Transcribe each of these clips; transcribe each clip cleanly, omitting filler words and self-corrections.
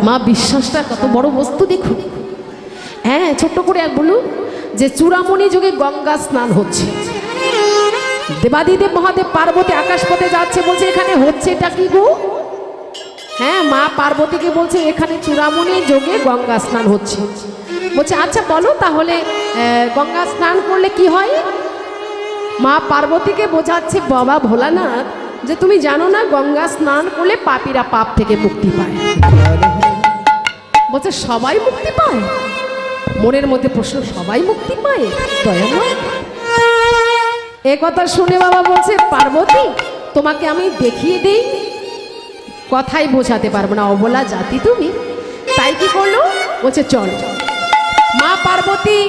মা বিশ্বাসটা কত বড় বস্তু দেখুন। হ্যাঁ, ছোট্ট করে এক বলুন যে চূড়ামণি যুগে গঙ্গা স্নান হচ্ছে। দেবাদিদেব মহাদেব পার্বতী আকাশপথে যাচ্ছে, বলছে এখানে হচ্ছে এটা কি গো? হ্যাঁ, মা পার্বতীকে বলছে এখানে চূড়ামণি যোগে গঙ্গা স্নান হচ্ছে। বলছে আচ্ছা বলো তাহলে গঙ্গা স্নান করলে কি হয়? মা পার্বতীকে বোঝাচ্ছে বাবা ভোলানাথ যে তুমি জানো না গঙ্গা স্নান করলে পাপীরা পাপ থেকে মুক্তি পায়। বলছে সবাই মুক্তি পায়? মনের মধ্যে প্রশ্ন, সবাই মুক্তি পায়? দয়াময় এ কথা শুনে বাবা বলছে পার্বতী তোমাকে আমি দেখিয়ে দিই, কথাই বোঝাতে পারবো না, অবলা জাতি তুমি। তাই কি করলো? বলছে চল। মা পার্বতী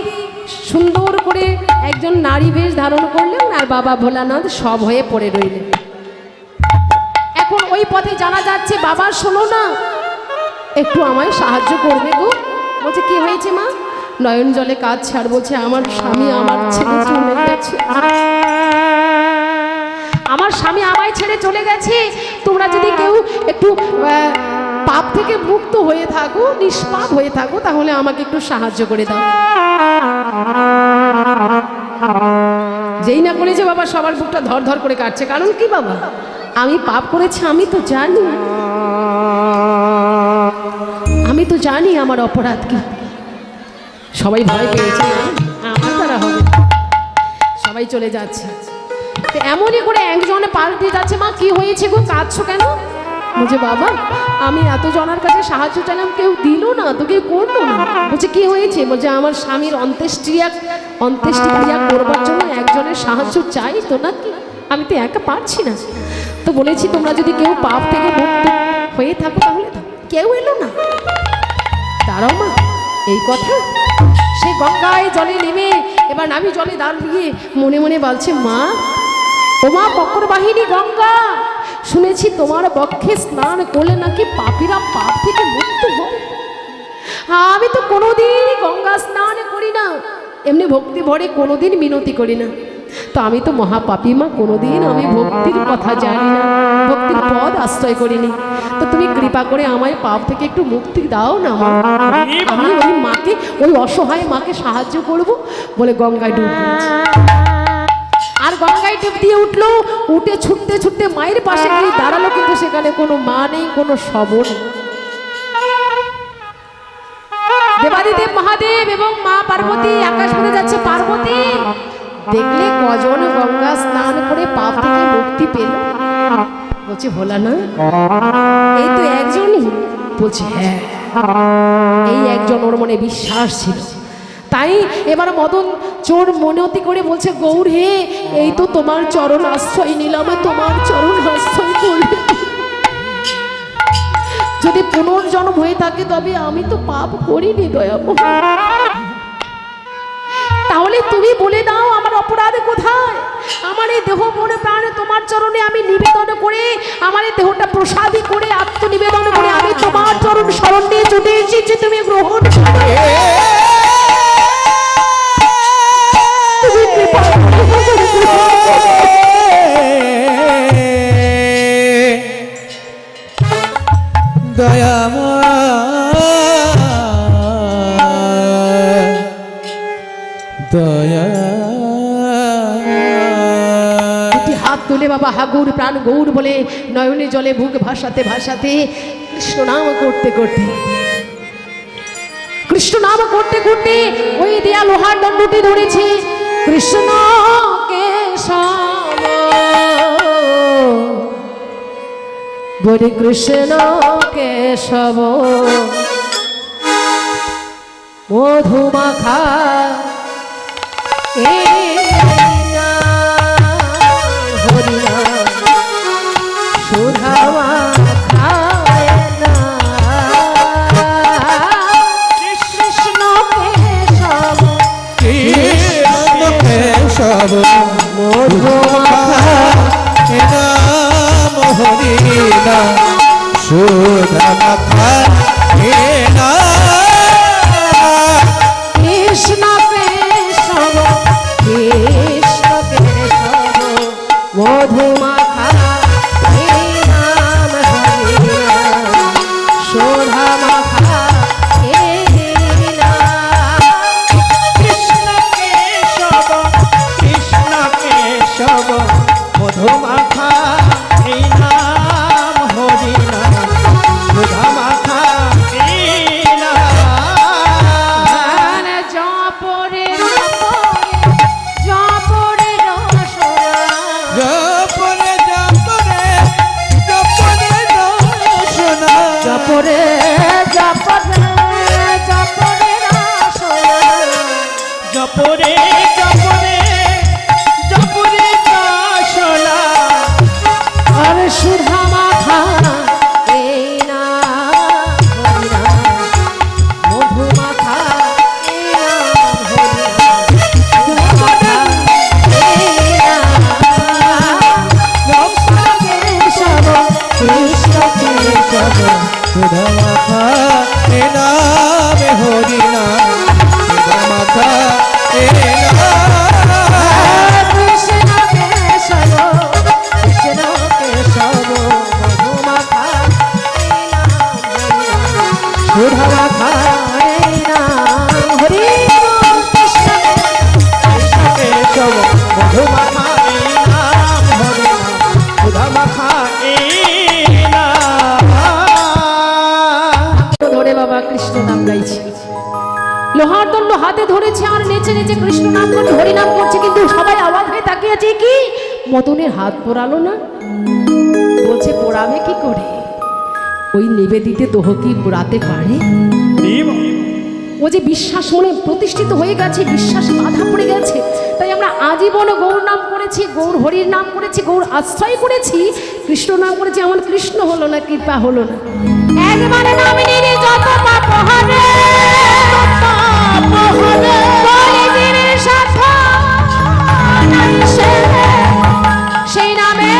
সুন্দর করে একজন নারী বেশ ধারণ করলেন আর বাবা ভোলানাথ সব হয়ে পড়ে রইলেন। এখন ওই পথে জানা যাচ্ছে বাবা শোনো না, একটু আমায় সাহায্য করবে গো। বলছে কি হয়েছে মা? নয়ন জলে কাজ ছাড়। বলছে আমার স্বামী আমার ছেড়ে চলে গেছে, আমার স্বামী আমায় ছেড়ে চলে গেছে। তোমরা যদি কেউ একটু পাপ থেকে মুক্ত হয়ে থাকো, নিষ্পাপ হয়ে থাকো, তাহলে আমাকে একটু সাহায্য করে দাও। যেই না করেছে বাবা সবার বুকটা ধর ধর করে কাটছে। কারণ কি বাবা? আমি পাপ করেছি, আমি তো জানি, আমি তো জানি আমার অপরাধ কি। সবাই ভয় পেয়েছে, আমার দ্বারা হবে। সবাই চলে যাচ্ছে। এমনই করে একজনে পাশ দিয়ে যাচ্ছে। মা কি হয়েছে গো, কাঁদছো কেন? বলছে বাবা আমি এত জনের কাছে সাহায্য চাইলাম, কেউ দিল না তো, কেউ করলো না। বলছে কি হয়েছে? বলছে আমার স্বামীর অন্ত্যেষ্টিক্রিয়া করবার জন্য একজনের সাহায্য চাই তো নাকি, আমি তো একা পারছি না। তো বলেছি তোমরা যদি কেউ পাপ থেকে মুক্ত হয়ে থাকো তাহলে। কেউ এলো না। দাঁড়াও মা, এই কথা। সে গঙ্গায় জলে নেমে এবার নামি জলে দাঁড়িয়ে মনে মনে বলছে মা, ও মা মকর বাহিনী গঙ্গা, শুনেছি তোমার বক্ষে স্নান করলে নাকি পাপীরা পাপ থেকে মুক্ত হয়। আমি তো কোনোদিন গঙ্গা স্নান করি না, এমনি ভক্তি ভরে কোনোদিন মিনতি করি না। তো আমি তো মহাপাপী মা, কোনোদিন আমি ভক্তির কথা জানি না, ভক্তির পদ আশ্রয় করিনি। তো তুমি কৃপা করে আমায় পাপ থেকে একটু মুক্তি দাও না মা, আমি ওই মাকে, ওই অসহায় মাকে সাহায্য করব বলে গঙ্গায় ডুব দিয়েছি। আর গঙ্গায় ডুব দিয়ে উঠলো, উঠে ছুটতে ছুটতে মায়ের পাশে গিয়ে দাঁড়ালো, কিন্তু সেখানে কোনো মা নেই, কোনো শব নেই। দেবাদিদেব মহাদেব এবং মা পার্বতী আকাশ পথে যাচ্ছে। পার্বতী দেখলে কজন গঙ্গা স্নান করে পাপ থেকে মুক্তি পেল? বলছে ভোলা না, এই তো একজনই। বলছে হ্যাঁ, এই একজন। ওর মনে বিশ্বাস ছিল। তাই এবার মদন চোর মনতি করে বলছে গৌর হে, এই তো তোমার চরণ আশ্রয় নিলাম, তোমার চরণ আশ্রয় করলে যদি পুনর্জন্ম হয়ে থাকে তবে আমি তো পাপ করিনি দয়াময়, তাহলে তুমি বলে দাও আমার অপরাধ কোথায়? আমার এই দেহ মনে প্রাণে তোমার চরণে আমি নিবেদন করে, আমার এই দেহটা প্রসাদী করে, আত্মনিবেদন করে আমি তোমার চরণ শরণ নিয়ে ছুটে এসেছি, তুমি গ্রহণ করো। হাত তুলে বাবা হাগুর প্রাণ গৌর বলে নয়নে জলে বুক ভাসাতে ভাসাতে কৃষ্ণ নাম করতে করতে, কৃষ্ণ নাম করতে করতে ওই দেয়া লোহার দণ্ডটি ধরেছে। কৃষ্ণ কেশব বলে কৃষ্ণ কেশব মধুমাখা কৃষ্ণ জপরে জপরে জপরে বাসনা আর সুধা মাখা এই নাম হরিনাম, মধু মাখা এই নাম হরিনাম, সুধা মাখা এই নাম, কৃষ্ণ কেশব কৃষ্ণ কেশব, সুধা মাখা এ নাম হরি নাম সুধা মাখা এ নাম কৃষ্ণ কেশব কৃষ্ণ কেশব, মধু মাখা এই নাম হরিনাম, সুধা মাখা এই নাম হরিনাম, কৃষ্ণ কেশব মধু মাখা এ নাম হরি নাম সুধা মাখা এ নাম। ধরে বাবা কৃষ্ণ নাম গাইছি, লোহার দণ্ড হাতে ধরেছে আর নেচে নেচে কৃষ্ণ নাম করে হরিনাম করছে, কিন্তু সবাই অবাক হয়ে তাকিয়ে আছে, কি মদনের হাত পোড়ালো না? বলছে পোড়াবে কি করে, ওই নিবেদিতে দোহ কি পোড়াতে পারে? ও যে বিশ্বাস মনে প্রতিষ্ঠিত হয়ে গেছে, বিশ্বাসে বাধা পড়ে গেছে, তাই আমরা আজীবন গৌর নাম করেছি, গৌর হরির নাম করেছি, গৌর আশ্রয় করেছি, কৃষ্ণ নাম করেছি, আমার কৃষ্ণ হলো না, কৃপা হলো না। একবারে নাম নিলে যত পাপ হরে, কলিযুগের সাধন সেই নামে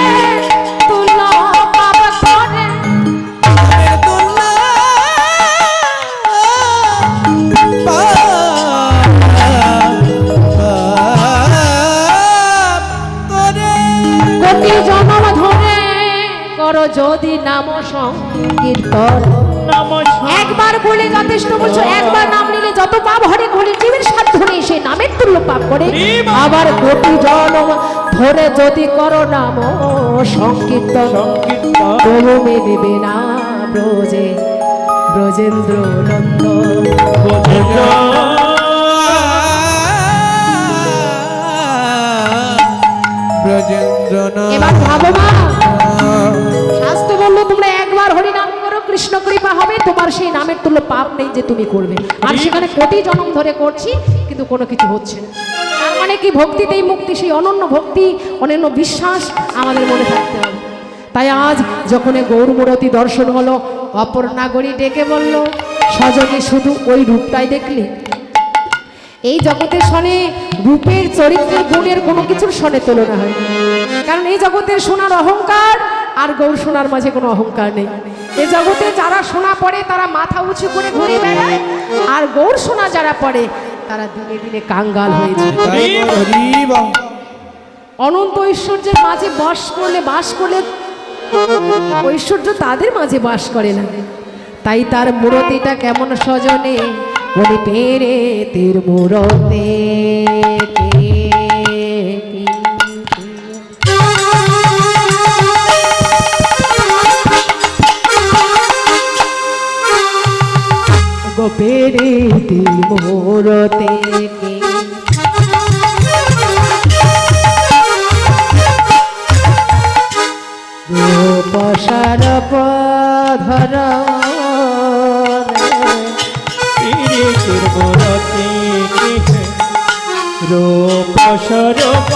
তুল্য পাপ করে। কোটি জন্ম ধরে করো যদি নাম সংকীর্তন, একবার বলে যথেষ্ট, বলছো একবার নাম নিলে যত পাপ হরে, কলিযুগের সাধ্য নেই সেই নামের তুল্য পাপ করে। আবার কোটি জন্ম ধরে যদি করো নাম সংকীর্তন, তুমি দেবে না ব্রজে ব্রজেন্দ্র নন্দন। এবার ভাবো মা, শাস্ত্র বললো তোমরা একবার হরিনাম করো, কৃষ্ণ কৃপা হবে, তোমার সেই নামের তুল্য পাপ নেই যে তুমি করবে, আর সেখানে কোটি জন্ম ধরে করছি কিন্তু কোনো কিছু হচ্ছে না। তার মানে কি ভক্তিতেই মুক্তি, সেই অনন্য ভক্তি অনন্য বিশ্বাস আমাদের মনে থাকতে হবে। তাই আজ যখন গৌরমূরতি দর্শন হলো, অপর নাগরী ডেকে বলল, সজনে শুধু ওই রূপটাই দেখলি? এই জগতের সনে রূপের চরিত্রের গুণের কোনো কিছুর সনে তুলনা হয়, কারণ এই জগতের সোনার অহংকার আর গৌর সোনার মাঝে কোনো অহংকার নেই। এই জগতে যারা সোনা পড়ে তারা মাথা উঁচু করে ঘুরে বেড়ায়, আর গৌর সোনা যারা পড়ে তারা দিনে দিনে কাঙ্গাল হয়ে যায়। অনন্ত ঐশ্বর্যের মাঝে বাস করলে ঐশ্বর্য তাদের মাঝে বাস করে না। তাই তার মূরতিটা কেমন সজনে, বলি পেরে তীর মূরতে পেরে তীর মূরতে রূপসার পধর রূপ সরব